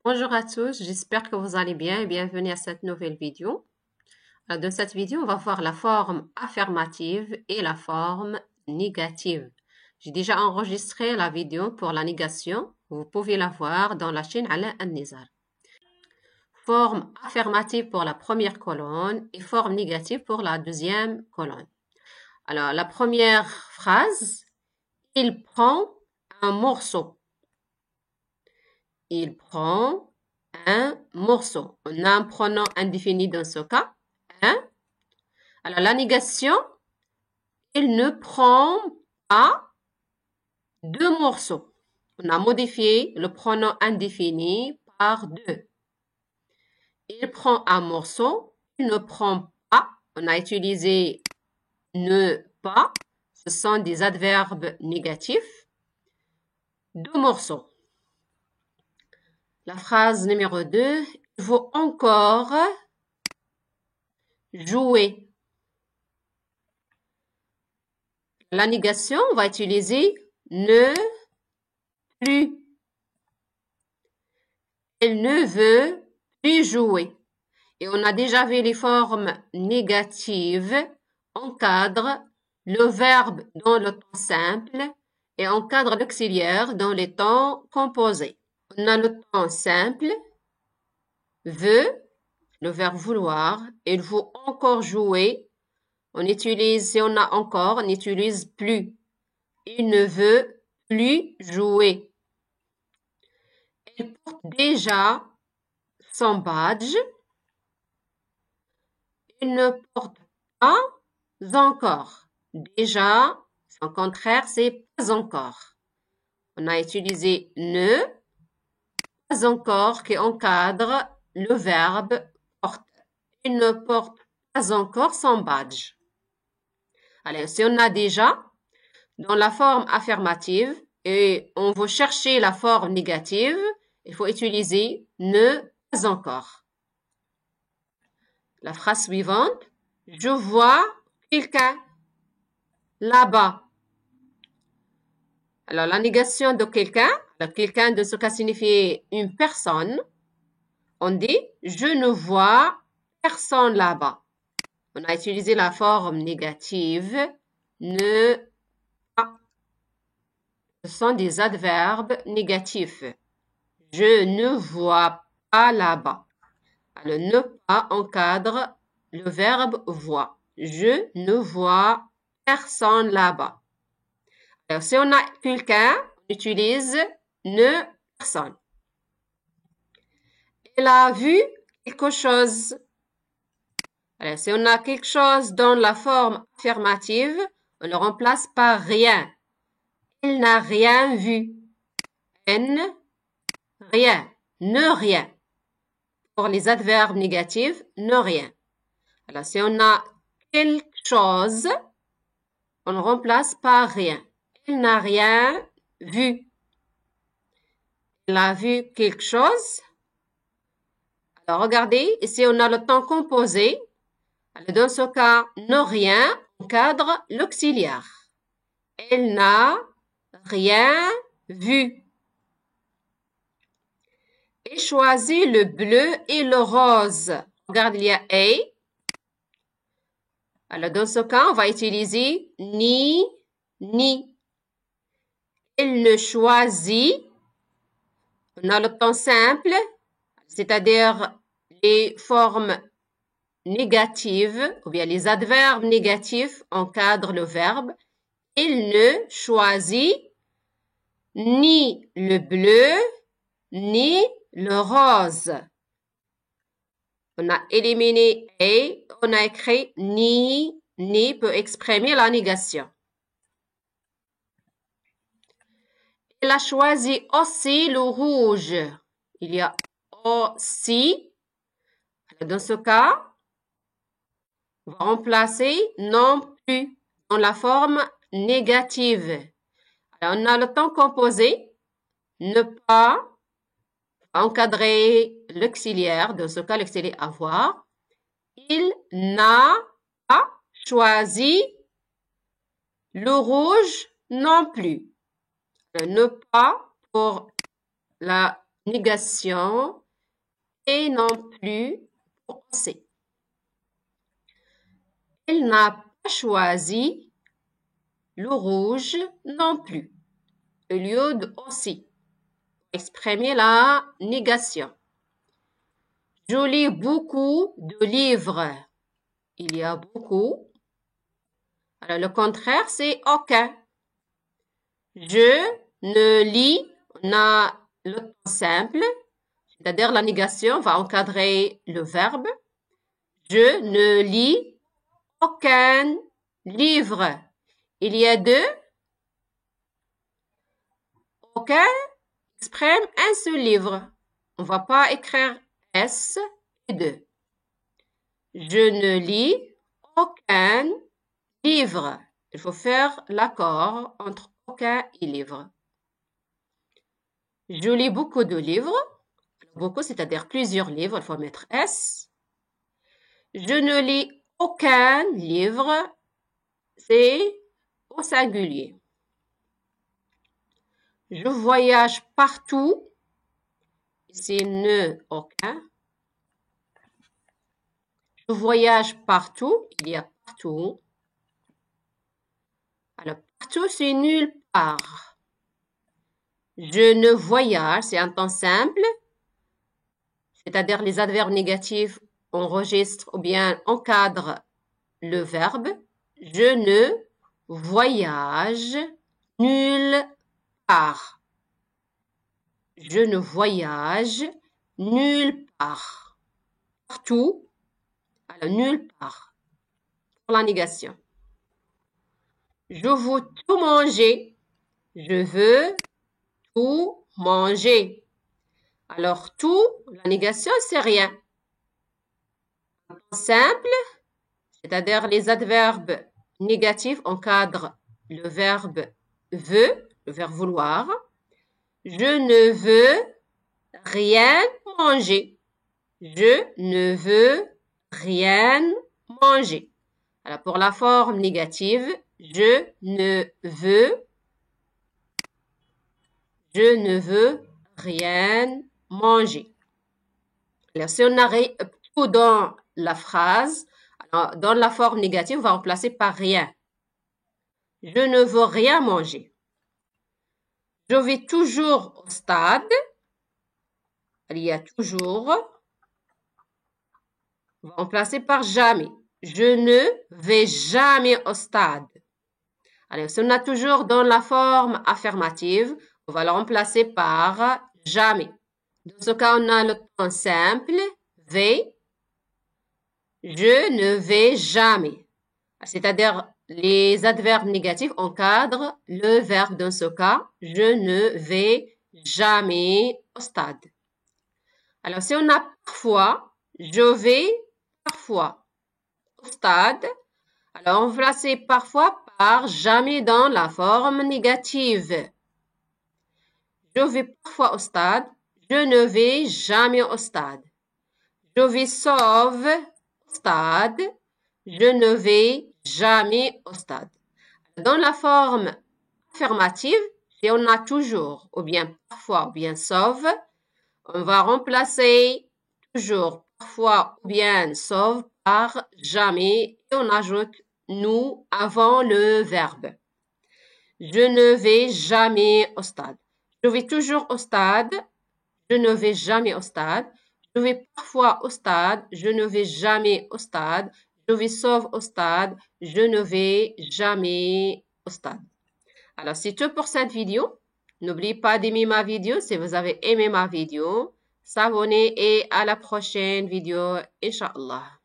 Bonjour à tous, j'espère que vous allez bien et bienvenue à cette nouvelle vidéo. Dans cette vidéo, on va voir la forme affirmative et la forme négative. J'ai déjà enregistré la vidéo pour la négation. Vous pouvez la voir dans la chaîne Ala An-Nizar. Forme affirmative pour la première colonne et forme négative pour la deuxième colonne. Alors, la première phrase, il prend un morceau. Il prend un morceau. On a un pronom indéfini dans ce cas. Un. Alors, la négation, il ne prend pas deux morceaux. On a modifié le pronom indéfini par deux. Il prend un morceau. Il ne prend pas. On a utilisé ne pas. Ce sont des adverbes négatifs. Deux morceaux. La phrase numéro 2, il faut encore jouer. La négation, on va utiliser ne plus. Elle ne veut plus jouer. Et on a déjà vu les formes négatives encadrent le verbe dans le temps simple et encadrent l'auxiliaire dans les temps composés. On a le temps simple, veut, le verbe vouloir, il faut encore jouer. On utilise, si on a encore, on n'utilise plus. Il ne veut plus jouer. Il porte déjà son badge. Il ne porte pas encore. Déjà, son contraire, c'est pas encore. On a utilisé ne, pas encore, qui encadre le verbe porte. Il ne porte pas encore son badge. Alors, si on a déjà, dans la forme affirmative, et on veut chercher la forme négative, il faut utiliser ne pas encore. La phrase suivante, je vois quelqu'un là-bas. Alors, la négation de quelqu'un, quelqu'un de ce cas signifie une personne. On dit, je ne vois personne là-bas. On a utilisé la forme négative, ne pas. Ce sont des adverbes négatifs. Je ne vois pas là-bas. Alors, ne pas encadre le verbe voir. Je ne vois personne là-bas. Alors, si on a quelqu'un, on utilise ne personne. Elle a vu quelque chose. Alors, si on a quelque chose dans la forme affirmative, on le remplace par rien. Elle n'a rien vu. N, rien. Ne rien. Pour les adverbes négatifs, ne rien. Alors, si on a quelque chose, on le remplace par rien. Elle n'a rien vu. Elle a vu quelque chose. Alors, regardez, ici, on a le temps composé. Alors, dans ce cas, ne rien encadre l'auxiliaire. Elle n'a rien vu. Et choisit le bleu et le rose. Regarde, il y a A. Alors, dans ce cas, on va utiliser ni, ni. Elle ne choisit. On a le temps simple, c'est-à-dire les formes négatives ou bien les adverbes négatifs encadrent le verbe. Il ne choisit ni le bleu, ni le rose. On a éliminé et on a écrit ni peut exprimer la négation. Elle a choisi aussi le rouge. Il y a aussi. Dans ce cas, on va remplacer non plus dans la forme négative. Alors, on a le temps composé, ne pas encadrer l'auxiliaire. Dans ce cas, l'auxiliaire avoir. Il n'a pas choisi le rouge non plus. Ne pas pour négation et non plus pour aussi. Elle n'a pas choisi le rouge non plus, au lieu de aussi. Exprimer la négation. Je lis beaucoup de livres. Il y a beaucoup. Alors, le contraire, c'est aucun. Je ne lis, on a le temps simple, c'est-à-dire la négation va encadrer le verbe. Je ne lis aucun livre. Il y a deux. Aucun exprime un seul livre. On ne va pas écrire S et deux. Je ne lis aucun livre. Il faut faire l'accord entre aucun et livre. Je lis beaucoup de livres. Beaucoup, c'est-à-dire plusieurs livres. Il faut mettre S. Je ne lis aucun livre. C'est au singulier. Je voyage partout. C'est ne aucun. Je voyage partout. Il y a partout. Alors, partout, c'est nulle part. Je ne voyage, c'est un temps simple. C'est-à-dire les adverbes négatifs enregistrent ou bien encadrent le verbe. Je ne voyage nulle part. Je ne voyage nulle part. Partout. Alors, nulle part. Pour la négation. Je veux tout manger. Je veux tout manger. Alors, tout, la négation, c'est rien. Un temps simple, c'est-à-dire les adverbes négatifs encadrent le verbe veut, le verbe vouloir. Je ne veux rien manger. Je ne veux rien manger. Alors, pour la forme négative, je ne veux rien manger. Alors, si on arrête tout dans la phrase, alors, dans la forme négative, on va remplacer par rien. Je ne veux rien manger. Je vais toujours au stade. Il y a toujours. On va remplacer par jamais. Je ne vais jamais au stade. Alors, si on a toujours dans la forme affirmative, on va le remplacer par jamais. Dans ce cas, on a le temps simple, vais. Je ne vais jamais. C'est-à-dire, les adverbes négatifs encadrent le verbe dans ce cas. Je ne vais jamais au stade. Alors, si on a parfois, je vais parfois au stade. Alors, on va remplacer parfois par jamais dans la forme négative. Je vais parfois au stade. Je ne vais jamais au stade. Je vais sauf au stade. Je ne vais jamais au stade. Dans la forme affirmative, si on a toujours, ou bien parfois, ou bien sauf, on va remplacer toujours, parfois, ou bien sauf par jamais et on ajoute nous avant le verbe. Je ne vais jamais au stade. Je vais toujours au stade. Je ne vais jamais au stade. Je vais parfois au stade. Je ne vais jamais au stade. Je vais sauf au stade. Je ne vais jamais au stade. Alors, c'est tout pour cette vidéo. N'oubliez pas d'aimer ma vidéo si vous avez aimé ma vidéo. S'abonner et à la prochaine vidéo, Inch'Allah.